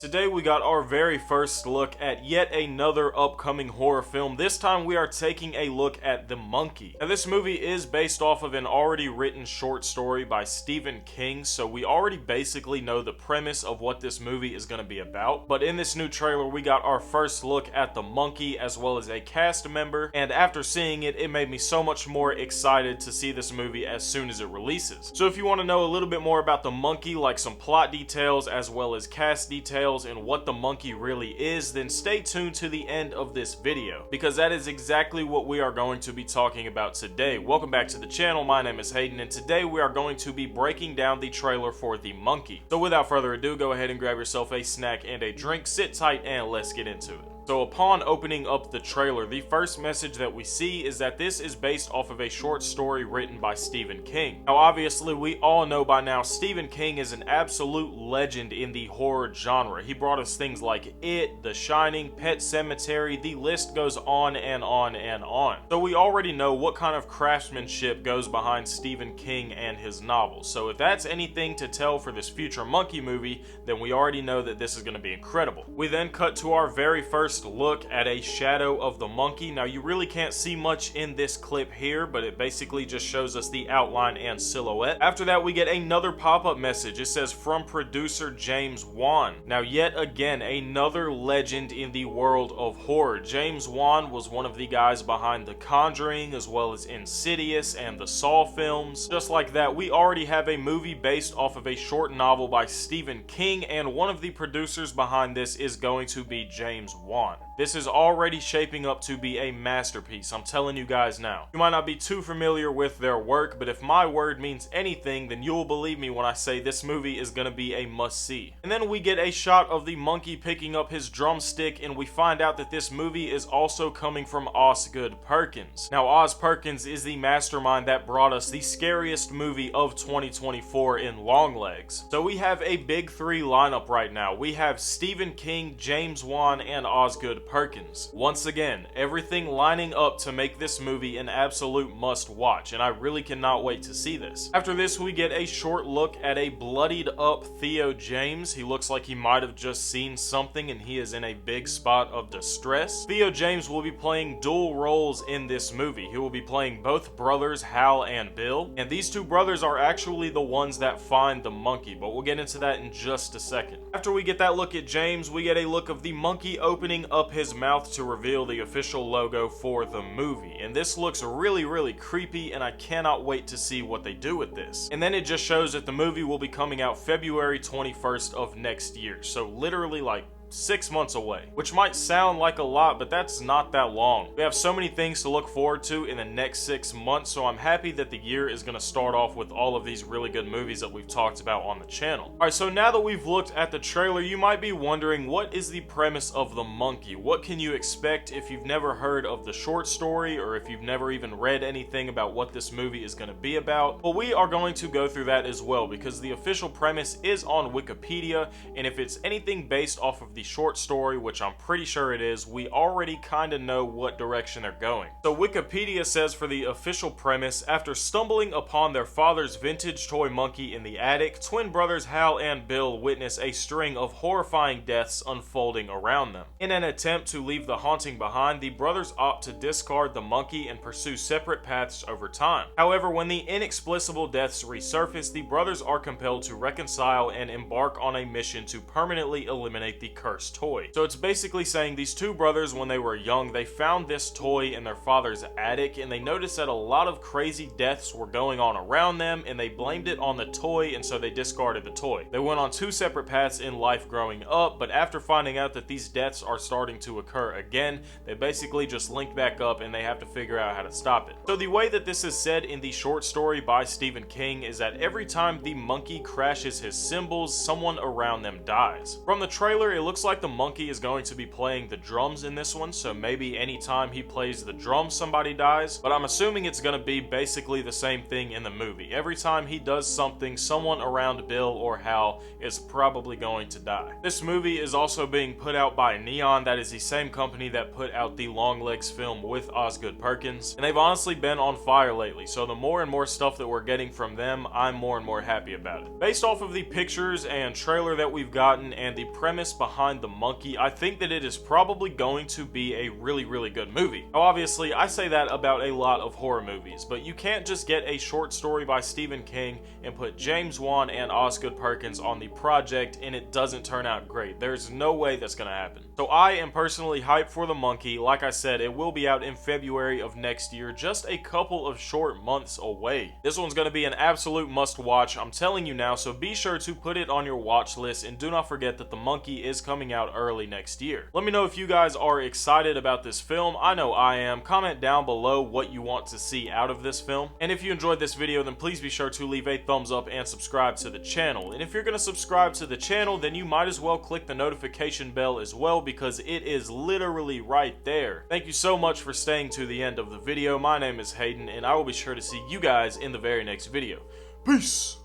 Today we got our very first look at yet another upcoming horror film. This time we are taking a look at The Monkey. Now this movie is based off of an already written short story by Stephen King, so we already basically know the premise of what this movie is going to be about. But in this new trailer we got our first look at The Monkey as well as a cast member, and after seeing it, it made me so much more excited to see this movie as soon as it releases. So if you want to know a little bit more about The Monkey, like some plot details as well as cast details, and what The Monkey really is, then stay tuned to the end of this video, because that is exactly what we are going to be talking about today. Welcome back to the channel, my name is Hayden, and today we are going to be breaking down the trailer for The Monkey. So without further ado, go ahead and grab yourself a snack and a drink, sit tight, and let's get into it. So upon opening up the trailer, the first message that we see is that this is based off of a short story written by Stephen King. Now obviously we all know by now Stephen King is an absolute legend in the horror genre. He brought us things like It, The Shining, Pet Sematary, the list goes on and on and on. So we already know what kind of craftsmanship goes behind Stephen King and his novels. So if that's anything to tell for this future Monkey movie, then we already know that this is going to be incredible. We then cut to our very first look at a shadow of the monkey. Now you really can't see much in this clip here, but it basically just shows us the outline and silhouette. After that we get another pop-up message. It says from producer James Wan. Now yet again another legend in the world of horror. James Wan was one of the guys behind The Conjuring as well as Insidious and the Saw films. Just like that, we already have a movie based off of a short novel by Stephen King, and one of the producers behind this is going to be James Wan. This is already shaping up to be a masterpiece, I'm telling you guys now. You might not be too familiar with their work, but if my word means anything, then you'll believe me when I say this movie is gonna be a must-see. And then we get a shot of the monkey picking up his drumstick, and we find out that this movie is also coming from Osgood Perkins. Now Oz Perkins is the mastermind that brought us the scariest movie of 2024 in Longlegs. So we have a big three lineup right now. We have Stephen King, James Wan, and Osgood Perkins. Once again, everything lining up to make this movie an absolute must watch, and I really cannot wait to see this. After this we get a short look at a bloodied up Theo James. He looks like he might have just seen something and he is in a big spot of distress. Theo James will be playing dual roles in this movie. He will be playing both brothers, Hal and Bill, and these two brothers are actually the ones that find the monkey, but we'll get into that in just a second. After we get that look at James, we get a look of the monkey opening up his mouth to reveal the official logo for the movie, and this looks really creepy, and I cannot wait to see what they do with this. And then it just shows that the movie will be coming out February 21st of next year, so literally like 6 months away, which might sound like a lot, but that's not that long. We have so many things to look forward to in the next 6 months, so I'm happy that the year is going to start off with all of these really good movies that we've talked about on the channel. Alright, so now that we've looked at the trailer, you might be wondering, what is the premise of The Monkey? What can you expect if you've never heard of the short story, or if you've never even read anything about what this movie is going to be about? Well, we are going to go through that as well, because the official premise is on Wikipedia, and if it's anything based off of the short story, which I'm pretty sure it is, we already kind of know what direction they're going. So Wikipedia says for the official premise, after stumbling upon their father's vintage toy monkey in the attic, twin brothers Hal and Bill witness a string of horrifying deaths unfolding around them. In an attempt to leave the haunting behind, the brothers opt to discard the monkey and pursue separate paths over time. However, when the inexplicable deaths resurface, the brothers are compelled to reconcile and embark on a mission to permanently eliminate the cursed toy. So it's basically saying these two brothers, when they were young, they found this toy in their father's attic, and they noticed that a lot of crazy deaths were going on around them, and they blamed it on the toy, and so they discarded the toy. They went on two separate paths in life growing up, but after finding out that these deaths are starting to occur again, they basically just link back up and they have to figure out how to stop it. So the way that this is said in the short story by Stephen King is that every time the monkey crashes his cymbals, someone around them dies. From the trailer, it looks looks like the monkey is going to be playing the drums in this one, so maybe anytime he plays the drums somebody dies, but I'm assuming it's going to be basically the same thing in the movie. Every time he does something, someone around Bill or Hal is probably going to die. This movie is also being put out by Neon. That is the same company that put out the Longlegs film with Osgood Perkins, and they've honestly been on fire lately, so the more and more stuff that we're getting from them, I'm more and more happy about it. Based off of the pictures and trailer that we've gotten and the premise behind the monkey, I think that it is probably going to be a really good movie. Now obviously I say that about a lot of horror movies, but you can't just get a short story by Stephen King and put James Wan and Osgood Perkins on the project and it doesn't turn out great. There's no way that's gonna happen. So I am personally hyped for the monkey. Like I said, it will be out in February of next year, just a couple of short months away. This one's gonna be an absolute must watch, I'm telling you now, so be sure to put it on your watch list and do not forget that the monkey is coming out early next year. Let me know if you guys are excited about this film. I know I am. Comment down below what you want to see out of this film. And if you enjoyed this video, then please be sure to leave a thumbs up and subscribe to the channel. And if you're going to subscribe to the channel, then you might as well click the notification bell as well, because it is literally right there. Thank you so much for staying to the end of the video. My name is Hayden, and I will be sure to see you guys in the very next video. Peace!